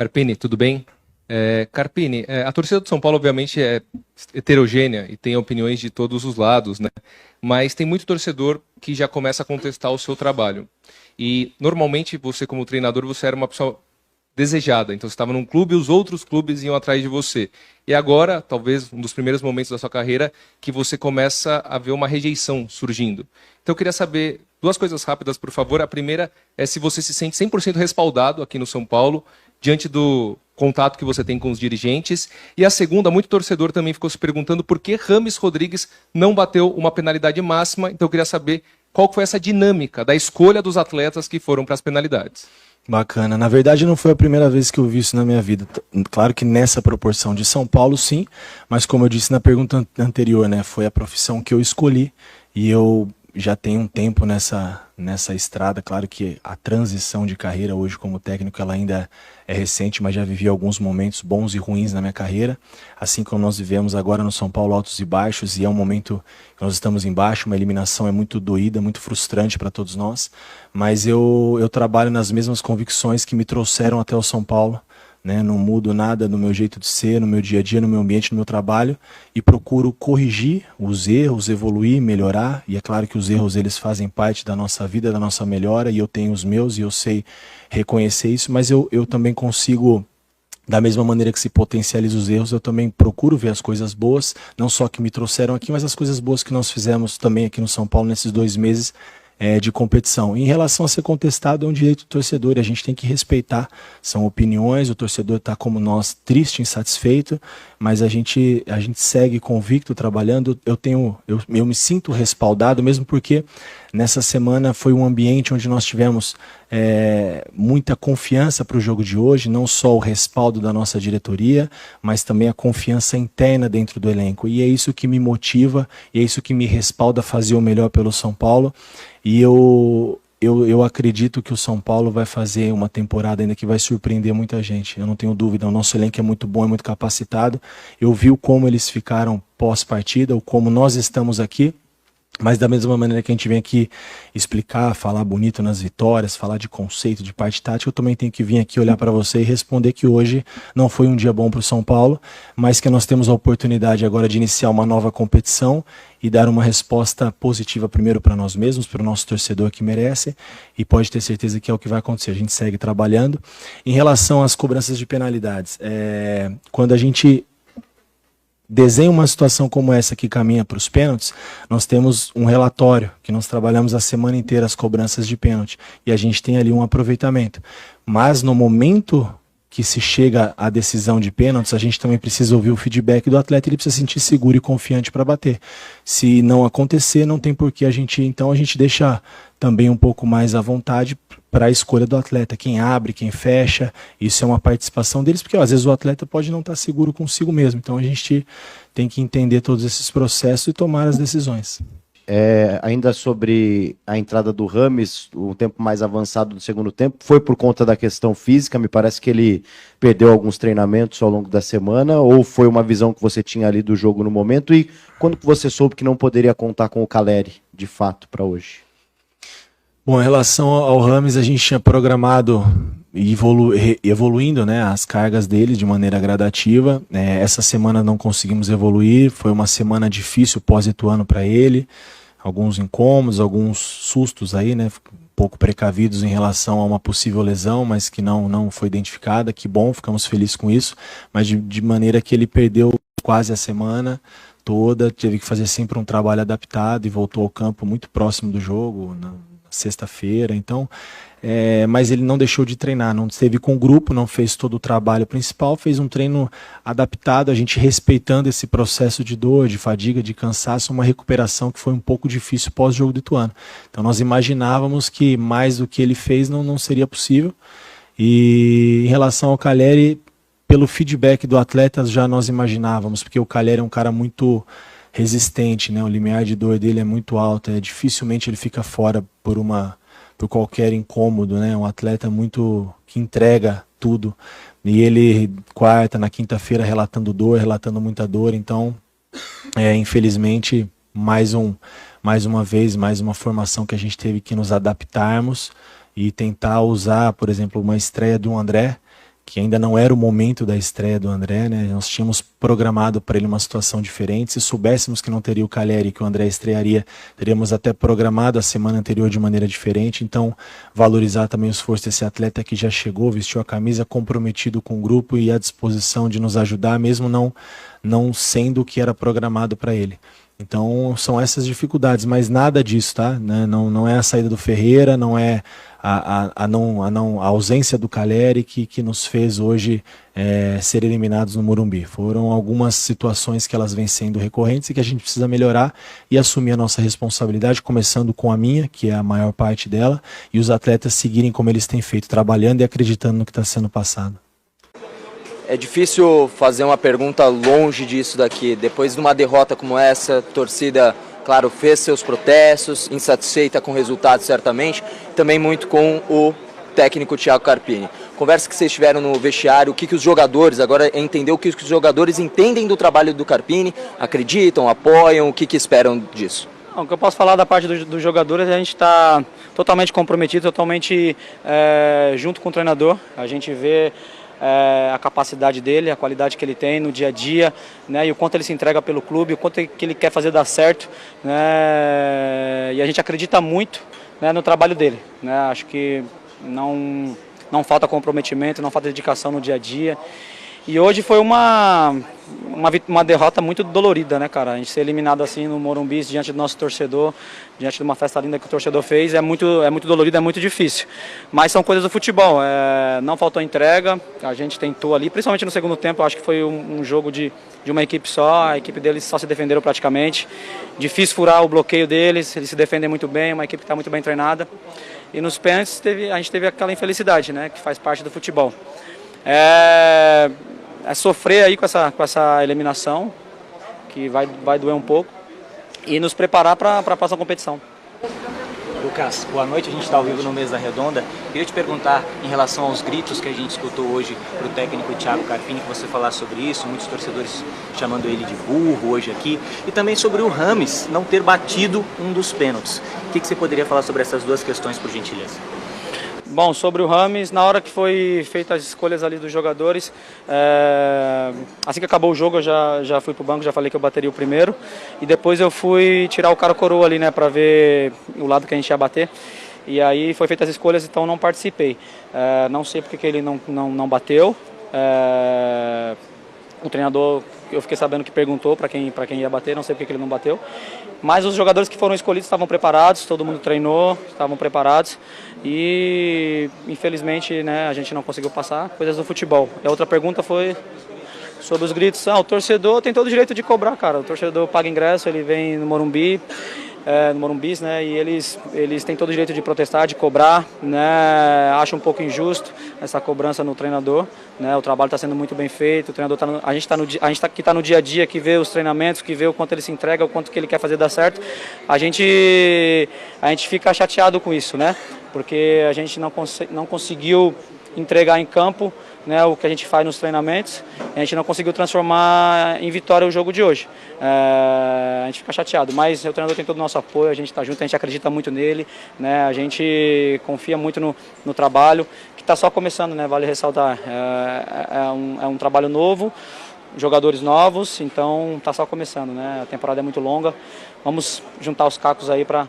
Carpini, tudo bem? Carpini, a torcida do São Paulo obviamente é heterogênea e tem opiniões de todos os lados, né? Mas tem muito torcedor que já começa a contestar o seu trabalho. E normalmente você como treinador, você era uma pessoa desejada, então você estava num clube e os outros clubes iam atrás de você. E agora, talvez um dos primeiros momentos da sua carreira, que você começa a ver uma rejeição surgindo. Então eu queria saber duas coisas rápidas, por favor. A primeira é se você se sente 100% respaldado aqui no São Paulo, diante do contato que você tem com os dirigentes. E a segunda, muito torcedor também ficou se perguntando por que Rames Rodrigues não bateu uma penalidade máxima. Então eu queria saber qual foi essa dinâmica da escolha dos atletas que foram para as penalidades. Bacana. Na verdade, não foi a primeira vez que eu vi isso na minha vida. Claro que nessa proporção de São Paulo, sim, mas como eu disse na pergunta anterior, né, foi a profissão que eu escolhi e eu já tenho um tempo nessa estrada. Claro que a transição de carreira hoje como técnico ela ainda é recente, mas já vivi alguns momentos bons e ruins na minha carreira, assim como nós vivemos agora no São Paulo, altos e baixos, e é um momento que nós estamos embaixo, uma eliminação é muito doída, muito frustrante para todos nós, mas eu trabalho nas mesmas convicções que me trouxeram até o São Paulo, né? Não mudo nada no meu jeito de ser, no meu dia a dia, no meu ambiente, no meu trabalho, e procuro corrigir os erros, evoluir, melhorar, e é claro que os erros eles fazem parte da nossa vida, da nossa melhora, e eu tenho os meus e eu sei reconhecer isso, mas eu também consigo, da mesma maneira que se potencializa os erros, eu também procuro ver as coisas boas, não só que me trouxeram aqui, mas as coisas boas que nós fizemos também aqui no São Paulo nesses 2 meses de competição. Em relação a ser contestado, é um direito do torcedor e a gente tem que respeitar, são opiniões, o torcedor está como nós, triste, insatisfeito, mas a gente segue convicto, trabalhando, eu me sinto respaldado, mesmo porque nessa semana foi um ambiente onde nós tivemos muita confiança para o jogo de hoje, não só o respaldo da nossa diretoria, mas também a confiança interna dentro do elenco. E é isso que me motiva, e é isso que me respalda a fazer o melhor pelo São Paulo. E eu acredito que o São Paulo vai fazer uma temporada ainda que vai surpreender muita gente. Eu não tenho dúvida, o nosso elenco é muito bom, é muito capacitado. Eu vi como eles ficaram pós-partida, o como nós estamos aqui. Mas da mesma maneira que a gente vem aqui explicar, falar bonito nas vitórias, falar de conceito, de parte tática, eu também tenho que vir aqui olhar para você e responder que hoje não foi um dia bom para o São Paulo, mas que nós temos a oportunidade agora de iniciar uma nova competição e dar uma resposta positiva primeiro para nós mesmos, para o nosso torcedor que merece, e pode ter certeza que é o que vai acontecer. A gente segue trabalhando. Em relação às cobranças de penalidades, quando a gente desenha uma situação como essa que caminha para os pênaltis, nós temos um relatório que nós trabalhamos a semana inteira as cobranças de pênalti e a gente tem ali um aproveitamento. Mas no momento que se chega à decisão de pênaltis, a gente também precisa ouvir o feedback do atleta, ele precisa se sentir seguro e confiante para bater. Se não acontecer, não tem porquê a gente deixa também um pouco mais à vontade para a escolha do atleta, quem abre, quem fecha, isso é uma participação deles, porque às vezes o atleta pode não estar seguro consigo mesmo, então a gente tem que entender todos esses processos e tomar as decisões. Ainda sobre a entrada do Rames, o tempo mais avançado do segundo tempo, foi por conta da questão física? Me parece que ele perdeu alguns treinamentos ao longo da semana, ou foi uma visão que você tinha ali do jogo no momento? E quando que você soube que não poderia contar com o Calleri, de fato, para hoje? Bom, em relação ao Rames, a gente tinha programado evoluindo, né, as cargas dele de maneira gradativa. Essa semana não conseguimos evoluir, foi uma semana difícil pós-Ituano para ele, alguns incômodos, alguns sustos aí, né, um pouco precavidos em relação a uma possível lesão, mas que não foi identificada. Que bom, ficamos felizes com isso, mas de maneira que ele perdeu quase a semana toda, teve que fazer sempre um trabalho adaptado e voltou ao campo muito próximo do jogo, na sexta-feira, então, mas ele não deixou de treinar, não esteve com o grupo, não fez todo o trabalho principal, fez um treino adaptado, a gente respeitando esse processo de dor, de fadiga, de cansaço, uma recuperação que foi um pouco difícil pós-jogo do Ituano. Então nós imaginávamos que mais do que ele fez não seria possível, e em relação ao Calleri, pelo feedback do atleta já nós imaginávamos, porque o Calleri é um cara muito resistente, né? O limiar de dor dele é muito alto, dificilmente ele fica fora por qualquer incômodo, né? Um atleta muito que entrega tudo, e ele na quinta-feira relatando muita dor, então infelizmente mais uma vez, mais uma formação que a gente teve que nos adaptarmos e tentar usar, por exemplo, uma estreia do André, que ainda não era o momento da estreia do André, né? Nós tínhamos programado para ele uma situação diferente. Se soubéssemos que não teria o Calleri, que o André estrearia, teríamos até programado a semana anterior de maneira diferente. Então, valorizar também o esforço desse atleta que já chegou, vestiu a camisa, comprometido com o grupo e à disposição de nos ajudar, mesmo não sendo o que era programado para ele. Então são essas dificuldades, mas nada disso, tá? Não é a saída do Ferreira, não é a ausência do Calleri que nos fez hoje ser eliminados no Morumbi. Foram algumas situações que elas vêm sendo recorrentes e que a gente precisa melhorar e assumir a nossa responsabilidade, começando com a minha, que é a maior parte dela, e os atletas seguirem como eles têm feito, trabalhando e acreditando no que está sendo passado. É difícil fazer uma pergunta longe disso daqui. Depois de uma derrota como essa, a torcida, claro, fez seus protestos, insatisfeita com o resultado certamente, também muito com o técnico Thiago Carpini. Conversa que vocês tiveram no vestiário, o que os jogadores, agora é entender o que os jogadores entendem do trabalho do Carpini, acreditam, apoiam, o que esperam disso? O que eu posso falar da parte dos jogadores, a gente está totalmente comprometido, totalmente junto com o treinador. A gente vê a capacidade dele, a qualidade que ele tem no dia a dia, né, e o quanto ele se entrega pelo clube, o quanto que ele quer fazer dar certo, né, e a gente acredita muito, né, no trabalho dele, né, acho que não falta comprometimento, não falta dedicação no dia a dia. E hoje foi uma derrota muito dolorida, né, cara? A gente ser eliminado assim no Morumbi, diante do nosso torcedor, diante de uma festa linda que o torcedor fez, é muito dolorido, é muito difícil. Mas são coisas do futebol, não faltou entrega, a gente tentou ali, principalmente no segundo tempo, acho que foi um jogo de uma equipe só, a equipe deles só se defenderam praticamente. Difícil furar o bloqueio deles, eles se defendem muito bem, uma equipe que está muito bem treinada. E nos pênaltis a gente teve aquela infelicidade, né, que faz parte do futebol. É sofrer aí com essa eliminação, que vai doer um pouco, e nos preparar para a próxima competição. Lucas, boa noite, a gente está ao vivo no Mesa Redonda. Queria te perguntar em relação aos gritos que a gente escutou hoje para o técnico Thiago Carpini, que você falar sobre isso, muitos torcedores chamando ele de burro hoje aqui, e também sobre o Rames não ter batido um dos pênaltis. O que você poderia falar sobre essas duas questões, por gentileza? Bom, sobre o Rames, na hora que foi feitas as escolhas ali dos jogadores, assim que acabou o jogo eu já fui pro banco, já falei que eu bateria o primeiro, e depois eu fui tirar o cara coroa ali, né, para ver o lado que a gente ia bater, e aí foi feitas as escolhas, então não participei. Não sei porque que ele não bateu, o treinador, eu fiquei sabendo que perguntou para quem ia bater, não sei porque que ele não bateu. Mas os jogadores que foram escolhidos estavam preparados, todo mundo treinou, estavam preparados e infelizmente, né, a gente não conseguiu passar, coisas do futebol. E a outra pergunta foi sobre os gritos. O torcedor tem todo o direito de cobrar, cara. O torcedor paga ingresso, ele vem no Morumbi, né, e eles têm todo o direito de protestar, de cobrar, né, acho um pouco injusto essa cobrança no treinador, né, o trabalho está sendo muito bem feito, o treinador a gente que está no dia a dia, que vê os treinamentos, que vê o quanto ele se entrega, o quanto que ele quer fazer dar certo, a gente fica chateado com isso, né, porque a gente não conseguiu entregar em campo, né, o que a gente faz nos treinamentos, a gente não conseguiu transformar em vitória o jogo de hoje. A gente fica chateado, mas o treinador tem todo o nosso apoio, a gente está junto, a gente acredita muito nele, né, a gente confia muito no trabalho, que está só começando, né, vale ressaltar, é um trabalho novo, jogadores novos, então está só começando, né, a temporada é muito longa, vamos juntar os cacos aí para